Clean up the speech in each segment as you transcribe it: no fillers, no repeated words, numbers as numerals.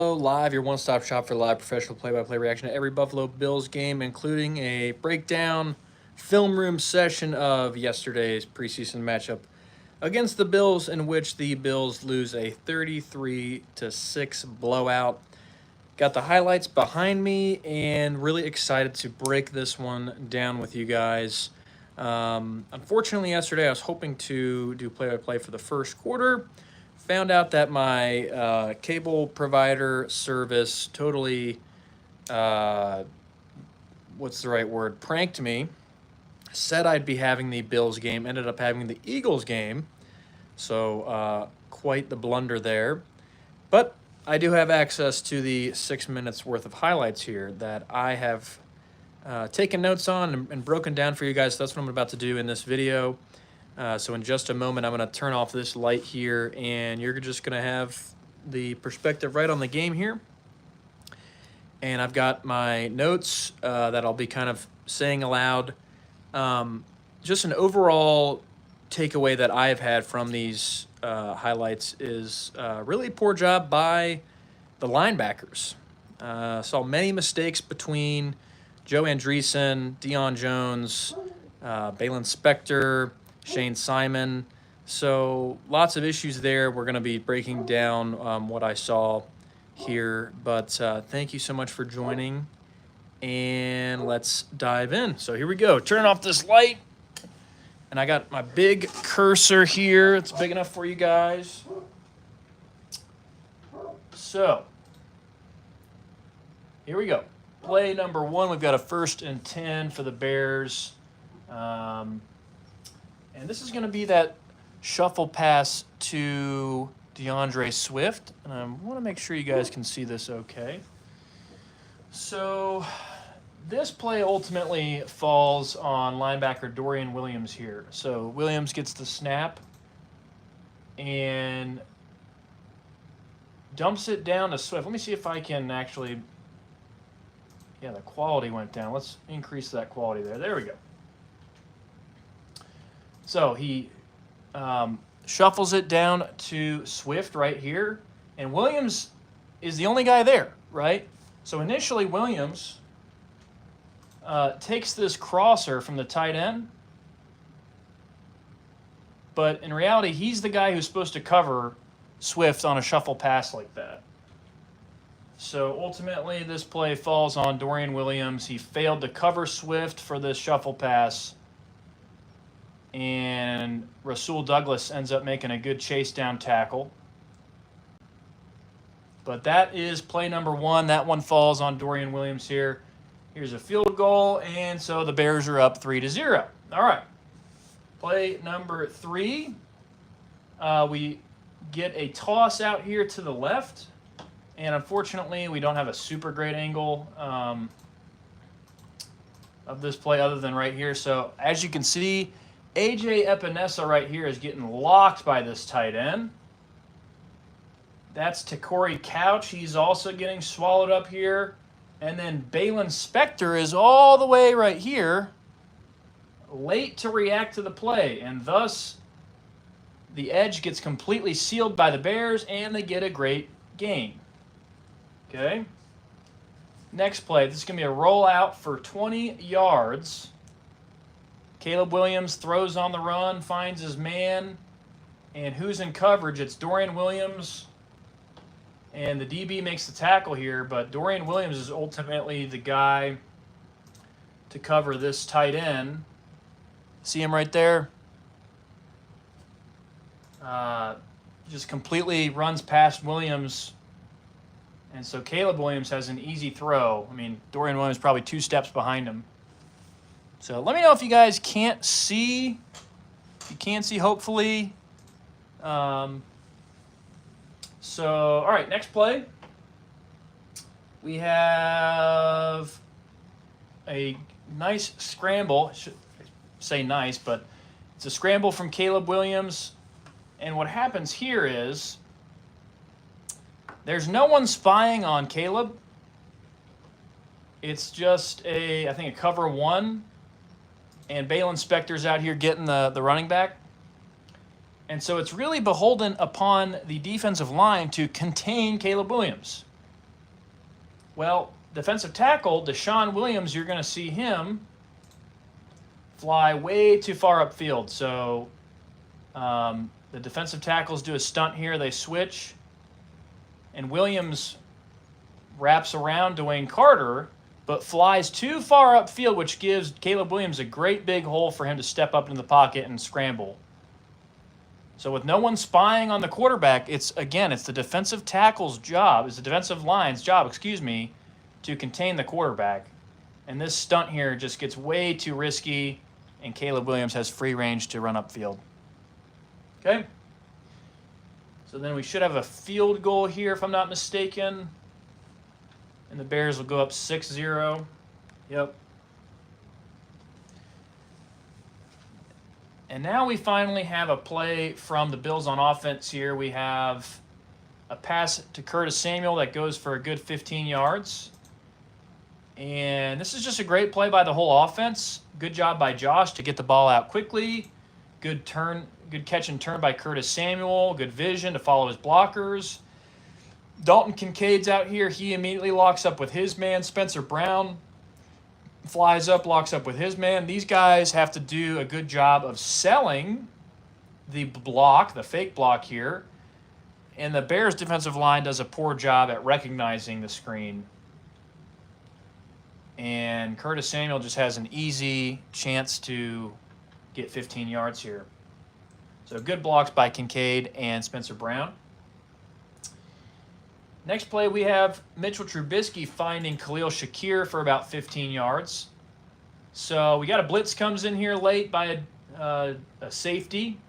Live, your one-stop shop for live professional play-by-play reaction to every Buffalo Bills game, including a breakdown film room session of yesterday's preseason matchup against the Bills, in which the Bills lose a 33-6 blowout. Got the highlights behind me, and really excited to break this one down with you guys. Unfortunately, yesterday I was hoping to do play-by-play for the first quarter. Found out that my cable provider service totally, what's the right word, pranked me. Said I'd be having the Bills game, ended up having the Eagles game. So quite the blunder there. But I do have access to the 6 minutes worth of highlights here that I have taken notes on and broken down for you guys. So that's what I'm about to do in this video. So in just a moment, I'm going to turn off this light here, and you're just going to have the perspective right on the game here. And I've got my notes that I'll be kind of saying aloud. Just an overall takeaway that I've had from these highlights is really poor job by the linebackers. Saw many mistakes between Joe Andreessen, Deion Jones, Balin Spector, Shane Simon. So lots of issues there. We're going to be breaking down what I saw here. But thank you so much for joining. And let's dive in. So here we go. Turn off this light. And I got my big cursor here. It's big enough for you guys. So here we go. Play number 1. We've got a 1st and 10 for the Bears. And this is going to be that shuffle pass to DeAndre Swift. And I want to make sure you guys can see this okay. So this play ultimately falls on linebacker Dorian Williams here. So Williams gets the snap and dumps it down to Swift. Let me see if I can actually... Yeah, the quality went down. Let's increase that quality there. There we go. So he shuffles it down to Swift right here. And Williams is the only guy there, right? So initially Williams takes this crosser from the tight end. But in reality, he's the guy who's supposed to cover Swift on a shuffle pass like that. So ultimately, this play falls on Dorian Williams. He failed to cover Swift for this shuffle pass. And Rasul Douglas ends up making a good chase down tackle. But that is play number 1. That one falls on Dorian Williams here. Here's a field goal, and so the Bears are up 3-0. All right. Play number 3. We get a toss out here to the left. And unfortunately, we don't have a super great angle of this play other than right here. So as you can see, A.J. Epinesa right here is getting locked by this tight end. That's Corey Couch. He's also getting swallowed up here. And then Balin Spector is all the way right here, late to react to the play. And thus, the edge gets completely sealed by the Bears, and they get a great gain. Okay. Next play. This is going to be a rollout for 20 yards. Caleb Williams throws on the run, finds his man, and who's in coverage? It's Dorian Williams, and the DB makes the tackle here, but Dorian Williams is ultimately the guy to cover this tight end. See him right there? Just completely runs past Williams, and so Caleb Williams has an easy throw. I mean, Dorian Williams probably 2 steps behind him. So let me know if you guys can't see. If you can see, hopefully. So, all right, next play. We have a nice scramble. I should say nice, but it's a scramble from Caleb Williams. And what happens here is there's no one spying on Caleb. It's just I think a cover 1. And Balin Spector's out here getting the running back. And so it's really beholden upon the defensive line to contain Caleb Williams. Well, defensive tackle, Deshaun Williams, you're going to see him fly way too far upfield. So the defensive tackles do a stunt here. They switch. And Williams wraps around Dwayne Carter, but flies too far upfield, which gives Caleb Williams a great big hole for him to step up into the pocket and scramble. So with no one spying on the quarterback, it's the defensive tackle's job, it's the defensive line's job, to contain the quarterback. And this stunt here just gets way too risky, and Caleb Williams has free range to run upfield. Okay? So then we should have a field goal here, if I'm not mistaken. And the Bears will go up 6-0. Yep. And now we finally have a play from the Bills on offense here. We have a pass to Curtis Samuel that goes for a good 15 yards. And this is just a great play by the whole offense. Good job by Josh to get the ball out quickly. Good catch and turn by Curtis Samuel. Good vision to follow his blockers. Dalton Kincaid's out here. He immediately locks up with his man. Spencer Brown flies up, locks up with his man. These guys have to do a good job of selling the block, the fake block here. And the Bears defensive line does a poor job at recognizing the screen. And Curtis Samuel just has an easy chance to get 15 yards here. So good blocks by Kincaid and Spencer Brown. Next play, we have Mitchell Trubisky finding Khalil Shakir for about 15 yards. So we got a blitz comes in here late by a safety.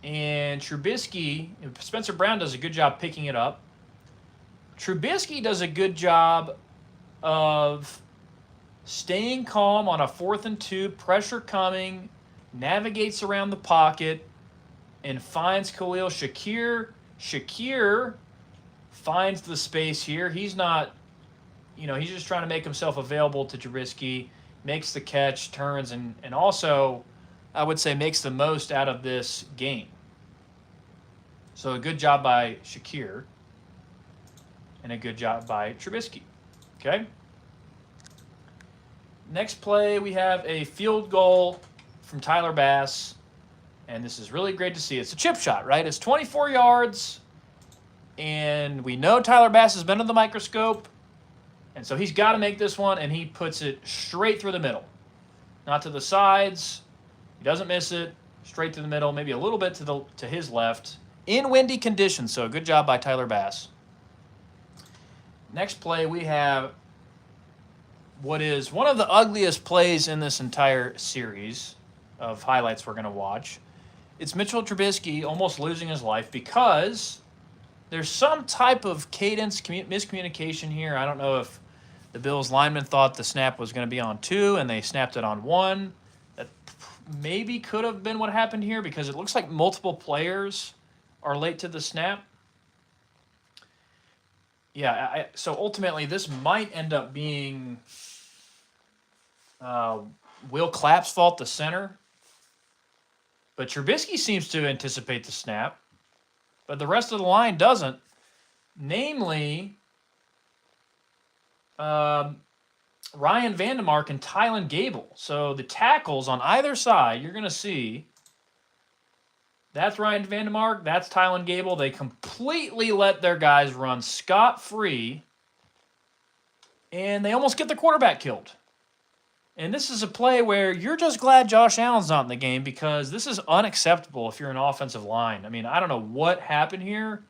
And Trubisky, Spencer Brown does a good job picking it up. Trubisky does a good job of staying calm on a 4th and 2, pressure coming, navigates around the pocket, and finds Khalil Shakir. Shakir finds the space here. He's not, he's just trying to make himself available to Trubisky, makes the catch, turns, and also, I would say, makes the most out of this game. So a good job by Shakir and a good job by Trubisky. Okay? Next play, we have a field goal from Tyler Bass. And this is really great to see. It's a chip shot, right? It's 24 yards. And we know Tyler Bass has been under the microscope. And so he's got to make this one, and he puts it straight through the middle. Not to the sides. He doesn't miss it. Straight through the middle, maybe a little bit to his left. In windy conditions, so good job by Tyler Bass. Next play, we have what is one of the ugliest plays in this entire series of highlights we're going to watch. It's Mitchell Trubisky almost losing his life because there's some type of cadence miscommunication here. I don't know if the Bills lineman thought the snap was going to be on 2 and they snapped it on 1. That maybe could have been what happened here because it looks like multiple players are late to the snap. Yeah, so ultimately this might end up being Will Clapp's fault, the center. But Trubisky seems to anticipate the snap, but the rest of the line doesn't. Namely, Ryan Vandemark and Tylen Gable. So the tackles on either side, you're going to see that's Ryan Vandemark, that's Tylen Gable. They completely let their guys run scot-free, and they almost get the quarterback killed. And this is a play where you're just glad Josh Allen's not in the game because this is unacceptable if you're an offensive line. I mean, I don't know what happened here,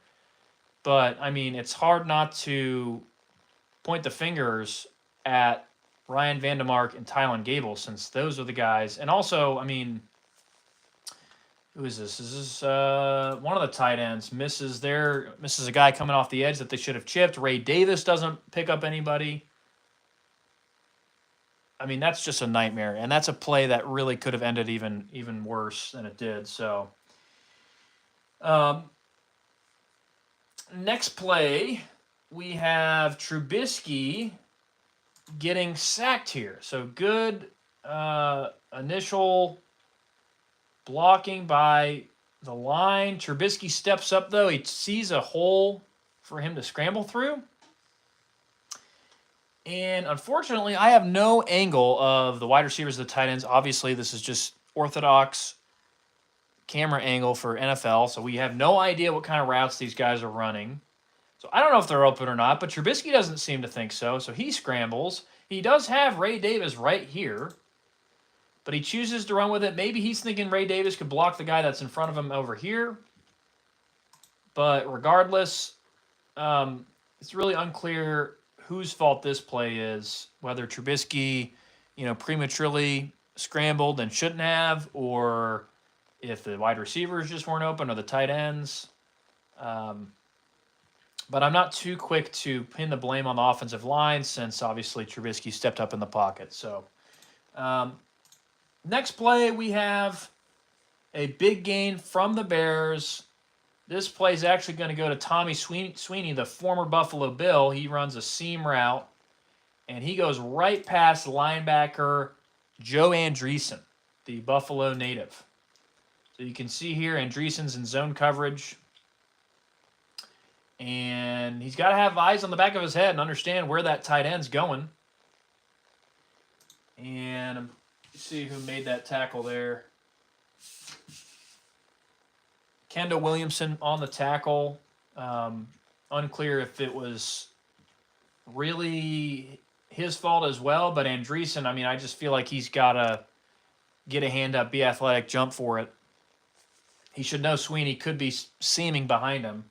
but, it's hard not to point the fingers at Ryan Vandemark and Tylen Gable since those are the guys. And also, who is this? This is one of the tight ends. Misses a guy coming off the edge that they should have chipped. Ray Davis doesn't pick up anybody. That's just a nightmare, and that's a play that really could have ended even worse than it did. So, next play, we have Trubisky getting sacked here. So good initial blocking by the line. Trubisky steps up, though. He sees a hole for him to scramble through. And unfortunately, I have no angle of the wide receivers, the tight ends. Obviously, this is just orthodox camera angle for NFL, so we have no idea what kind of routes these guys are running. So I don't know if they're open or not, but Trubisky doesn't seem to think so. So he scrambles. He does have Ray Davis right here, but he chooses to run with it. Maybe he's thinking Ray Davis could block the guy that's in front of him over here. But regardless, it's really unclear whose fault this play is, whether Trubisky, prematurely scrambled and shouldn't have, or if the wide receivers just weren't open or the tight ends. But I'm not too quick to pin the blame on the offensive line since obviously Trubisky stepped up in the pocket. So next play, we have a big gain from the Bears. This play is actually going to go to Tommy Sweeney, the former Buffalo Bill. He runs a seam route, and he goes right past linebacker Joe Andreessen, the Buffalo native. So you can see here Andreessen's in zone coverage. And he's got to have eyes on the back of his head and understand where that tight end's going. And you see who made that tackle there. Kendall Williamson on the tackle. Unclear if it was really his fault as well, but Andreessen, I just feel like he's got to get a hand up, be athletic, jump for it. He should know Sweeney could be seaming behind him.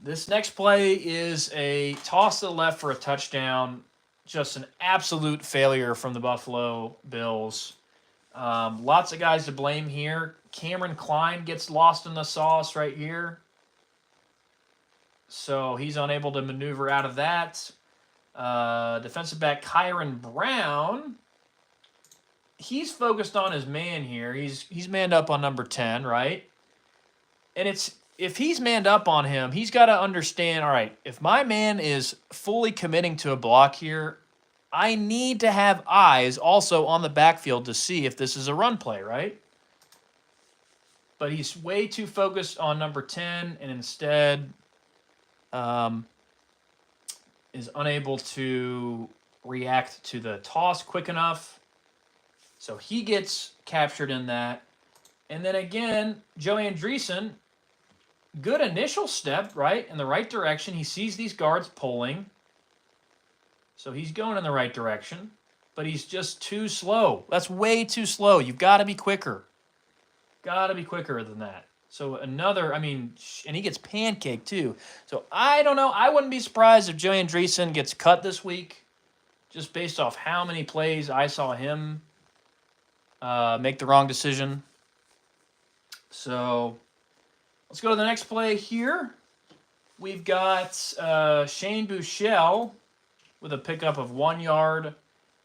This next play is a toss to the left for a touchdown. Just an absolute failure from the Buffalo Bills. Lots of guys to blame here. Cameron Klein gets lost in the sauce right here. So he's unable to maneuver out of that. Defensive back Kyron Brown. He's focused on his man here. He's manned up on number 10, right? And if he's manned up on him, he's got to understand, all right, if my man is fully committing to a block here, I need to have eyes also on the backfield to see if this is a run play, right? But he's way too focused on number 10 and instead is unable to react to the toss quick enough. So he gets captured in that. And then again, Joe Andreessen, good initial step, right, in the right direction. He sees these guards pulling. So he's going in the right direction, but he's just too slow. That's way too slow. You've got to be quicker. Got to be quicker than that. So another, and he gets pancaked too. So I don't know. I wouldn't be surprised if Joe Andreessen gets cut this week, just based off how many plays I saw him make the wrong decision. So let's go to the next play here. We've got Shane Buechele with a pickup of 1 yard.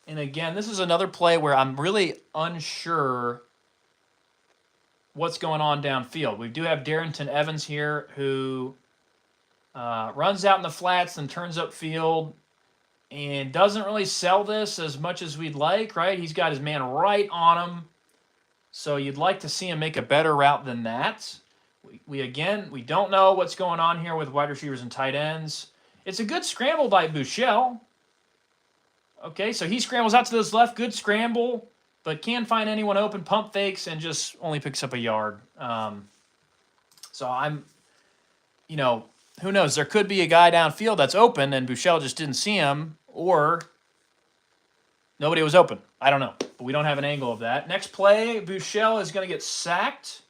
And again, this is another play where I'm really unsure what's going on downfield. We do have Darrington Evans here who runs out in the flats and turns upfield and doesn't really sell this as much as we'd like, right? He's got his man right on him. So you'd like to see him make a better route than that. We don't know what's going on here with wide receivers and tight ends. It's a good scramble by Buechele. Okay, so he scrambles out to this left. Good scramble, but can't find anyone open. Pump fakes and just only picks up a yard. So I'm, who knows? There could be a guy downfield that's open and Buechele just didn't see him, or nobody was open. I don't know, but we don't have an angle of that. Next play, Buechele is going to get sacked,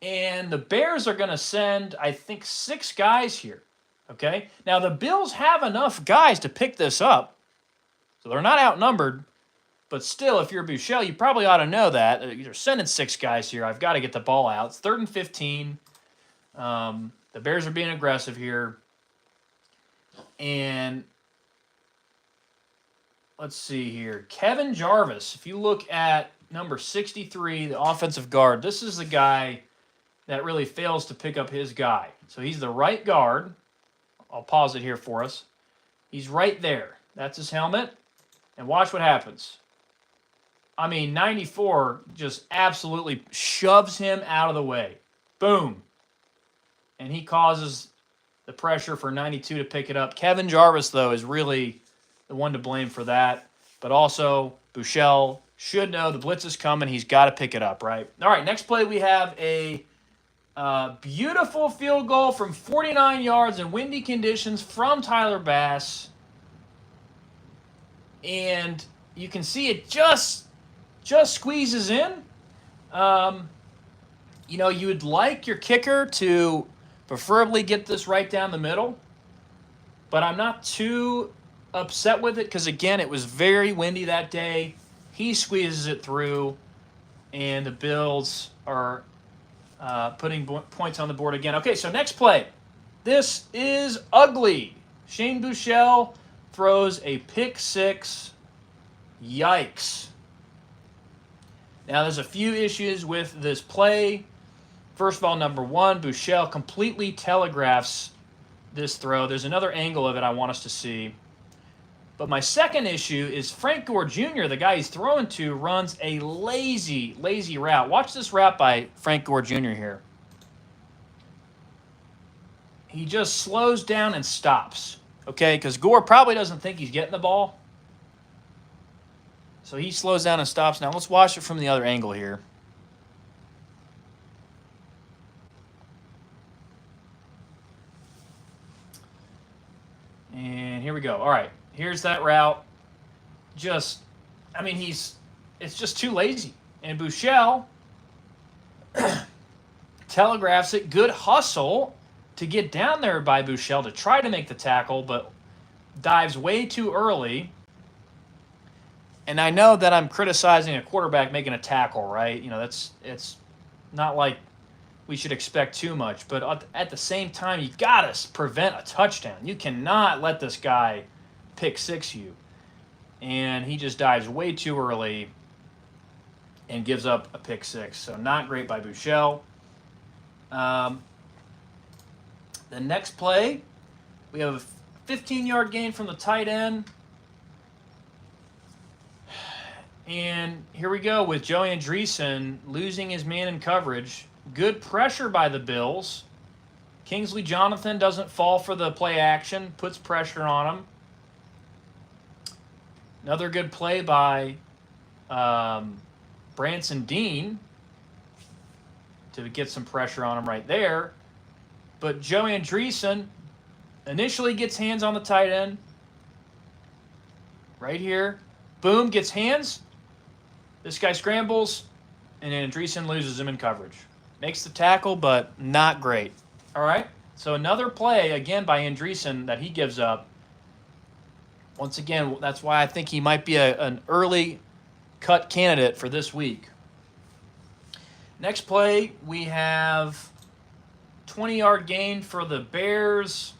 and the Bears are going to send, I think, 6 guys here. Okay? Now, the Bills have enough guys to pick this up, so they're not outnumbered, but still, if you're Buechele, you probably ought to know that. You're sending 6 guys here. I've got to get the ball out. It's 3rd and 15. The Bears are being aggressive here. And let's see here. Kevin Jarvis, if you look at number 63, the offensive guard, this is the guy that really fails to pick up his guy. So he's the right guard. I'll pause it here for us. He's right there. That's his helmet. And watch what happens. 94 just absolutely shoves him out of the way. Boom. And he causes the pressure for 92 to pick it up. Kevin Jarvis, though, is really the one to blame for that. But also, Buechele should know the blitz is coming. He's got to pick it up, right? All right, next play we have a beautiful field goal from 49 yards in windy conditions from Tyler Bass. And you can see it just squeezes in. You know, you would like your kicker to preferably get this right down the middle, but I'm not too upset with it because, again, it was very windy that day. He squeezes it through, and the Bills are putting points on the board again. Okay, so next play. This is ugly. Shane Buechele throws a pick six. Yikes. Now, there's a few issues with this play. First of all, number one, Buechele completely telegraphs this throw. There's another angle of it I want us to see. But my second issue is Frank Gore Jr., the guy he's throwing to, runs a lazy route. Watch this route by Frank Gore Jr. here. He just slows down and stops, okay? Because Gore probably doesn't think he's getting the ball. So he slows down and stops. Now let's watch it from the other angle here. And here we go. All right, here's that route. It's just too lazy. And Buechele telegraphs it. Good hustle to get down there by Buechele to try to make the tackle, but dives way too early. And I know that I'm criticizing a quarterback making a tackle, right? You know, it's not like we should expect too much. But at the same time, you got to prevent a touchdown. You cannot let this guy pick six you. And he just dives way too early and gives up a pick six. So not great by Buechele. The next play, we have a 15-yard gain from the tight end. And here we go with Joey Andreessen losing his man in coverage. Good pressure by the Bills. Kingsley Jonathan doesn't fall for the play action, puts pressure on him. Another good play by Branson Dean to get some pressure on him right there. But Joey Andreessen initially gets hands on the tight end. Right here. Boom, gets hands. This guy scrambles, and Andreessen loses him in coverage. Makes the tackle, but not great. All right? So another play, again, by Andreessen that he gives up. Once again, that's why I think he might be an early cut candidate for this week. Next play, we have 20-yard gain for the Bears.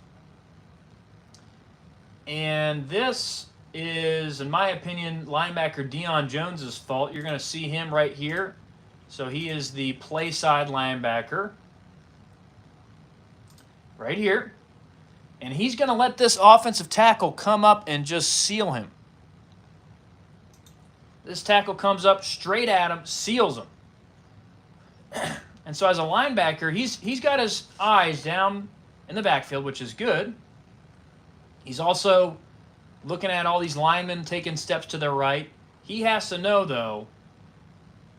And this is, in my opinion, linebacker Deion Jones' fault. You're going to see him right here. So he is the play side linebacker. Right here. And he's going to let this offensive tackle come up and just seal him. This tackle comes up straight at him, seals him. And so as a linebacker, he's got his eyes down in the backfield, which is good. He's also looking at all these linemen taking steps to their right. He has to know, though,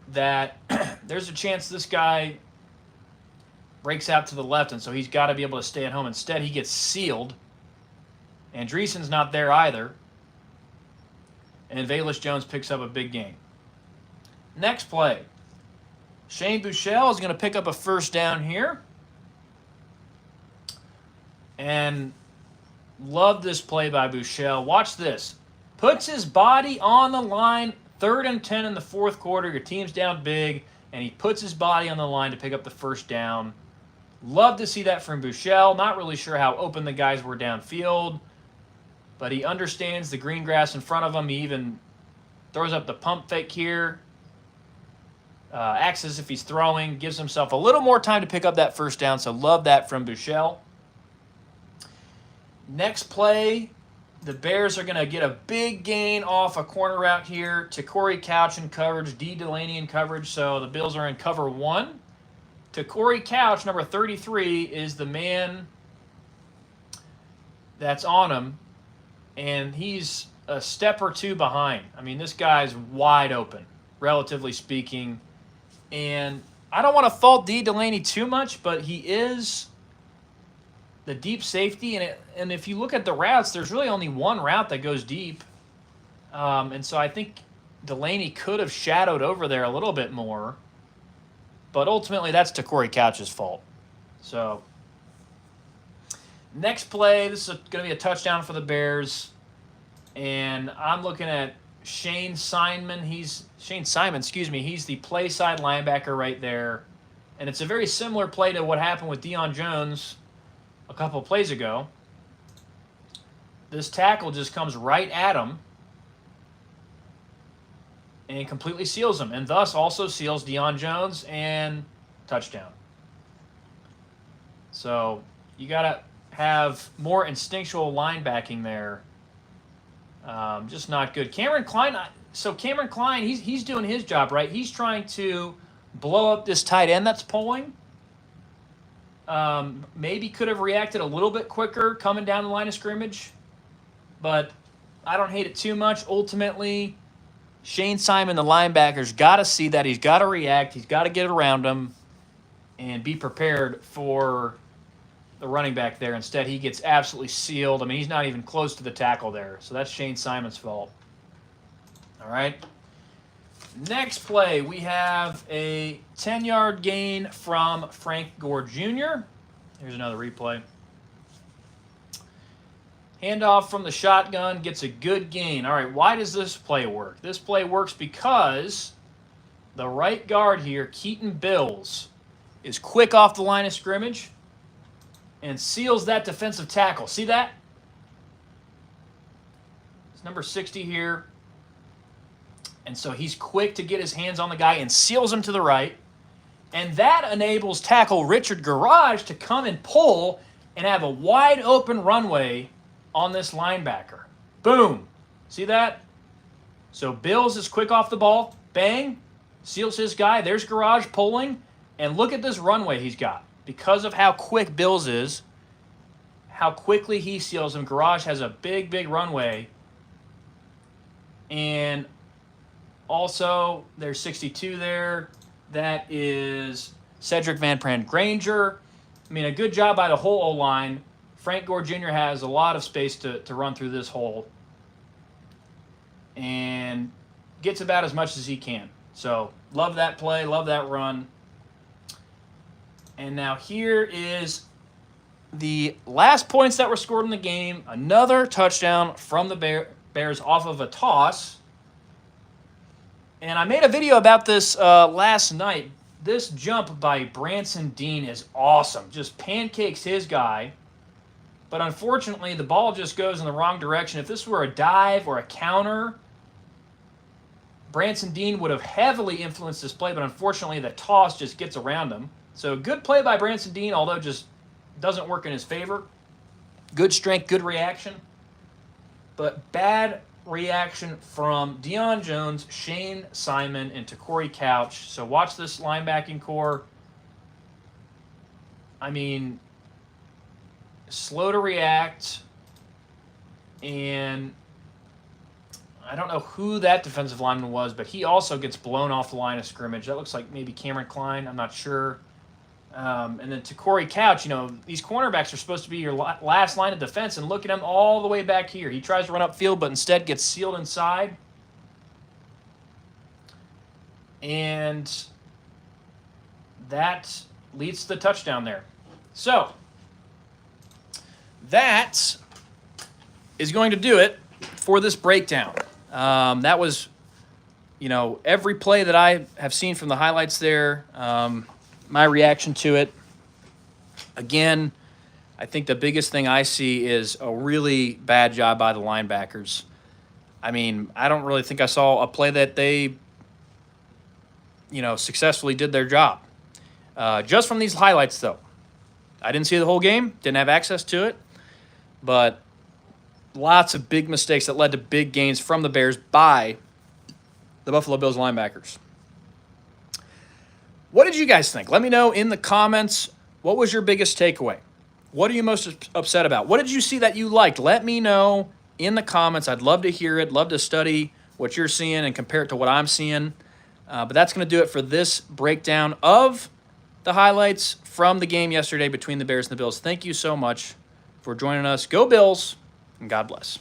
that there's a chance this guy breaks out to the left, and so he's got to be able to stay at home. Instead, he gets sealed. Andreessen's not there either. And Velus Jones picks up a big gain. Next play. Shane Buechele is going to pick up a first down here. And love this play by Buechele. Watch this. Puts his body on the line. 3rd and 10 in the fourth quarter. Your team's down big. And he puts his body on the line to pick up the first down. Love to see that from Buechele. Not really sure how open the guys were downfield. But he understands the green grass in front of him. He even throws up the pump fake here. Acts as if he's throwing. Gives himself a little more time to pick up that first down. So love that from Buechele. Next play, the Bears are going to get a big gain off a corner route here to Corey Couch in coverage, D. Delaney in coverage. So the Bills are in cover 1. To Corey Couch, number 33, is the man that's on him, and he's a step or two behind. I mean, this guy's wide open, relatively speaking. And I don't want to fault D. Delaney too much, but he is the deep safety. And if you look at the routes, there's really only one route that goes deep. And so I think Delaney could have shadowed over there a little bit more. But ultimately, that's Corey Couch's fault. So, next play, this is going to be a touchdown for the Bears. And I'm looking at Shane Simon. He's the play side linebacker right there. And it's a very similar play to what happened with Deion Jones a couple of plays ago. This tackle just comes right at him and completely seals him, and thus also seals Deion Jones and touchdown. So you got to have more instinctual linebacking there. Just not good. Cameron Klein, he's doing his job, right? He's trying to blow up this tight end that's pulling. Maybe could have reacted a little bit quicker coming down the line of scrimmage, but I don't hate it too much. Ultimately, Shane Simon, the linebacker's got to see that. He's got to react. He's got to get around him and be prepared for the running back there. Instead, he gets absolutely sealed. I mean, he's not even close to the tackle there. So that's Shane Simon's fault. All right. Next play, we have a 10-yard gain from Frank Gore Jr. Here's another replay. Handoff from the shotgun, gets a good gain. All right, why does this play work? This play works because the right guard here, Keaton Bills, is quick off the line of scrimmage and seals that defensive tackle. See that? It's number 60 here. And so he's quick to get his hands on the guy and seals him to the right. And that enables tackle Richard Garage to come and pull and have a wide open runway on this linebacker. Boom. See that? So Bills is quick off the ball. Bang. Seals his guy. There's Garage pulling. And look at this runway he's got. Because of how quick Bills is, how quickly he seals him. Garage has a big, big runway. And also, there's 62 there. That is Cedric Van Pran Granger. I mean, a good job by the whole O-line. Frank Gore Jr. has a lot of space to run through this hole and gets about as much as he can. So, love that play, love that run. And now here is the last points that were scored in the game. Another touchdown from the Bears off of a toss. And I made a video about this last night. This jump by Branson Dean is awesome. Just pancakes his guy. But unfortunately, the ball just goes in the wrong direction. If this were a dive or a counter, Branson Dean would have heavily influenced this play, but unfortunately, the toss just gets around him. So good play by Branson Dean, although just doesn't work in his favor. Good strength, good reaction. But bad reaction from Deion Jones, Shane Simon, and Corey Couch. So watch this linebacking core. I mean, slow to react, and I don't know who that defensive lineman was, but he also gets blown off the line of scrimmage. That looks like maybe Cameron Klein. I'm not sure. And then Corey Couch, these cornerbacks are supposed to be your last line of defense, and look at him all the way back here. He tries to run upfield, but instead gets sealed inside. And that leads to the touchdown there. So that is going to do it for this breakdown. That was, every play that I have seen from the highlights there, my reaction to it. Again, I think the biggest thing I see is a really bad job by the linebackers. I mean, I don't really think I saw a play that they, successfully did their job. Just from these highlights, though. I didn't see the whole game, didn't have access to it, but lots of big mistakes that led to big gains from the Bears by the Buffalo Bills linebackers. What did you guys think? Let me know in the comments. What was your biggest takeaway? What are you most upset about? What did you see that you liked? Let me know in the comments. I'd love to hear it. Love to study what you're seeing and compare it to what I'm seeing. But that's going to do it for this breakdown of the highlights from the game yesterday between the Bears and the Bills. Thank you so much for joining us. Go Bills, and God bless.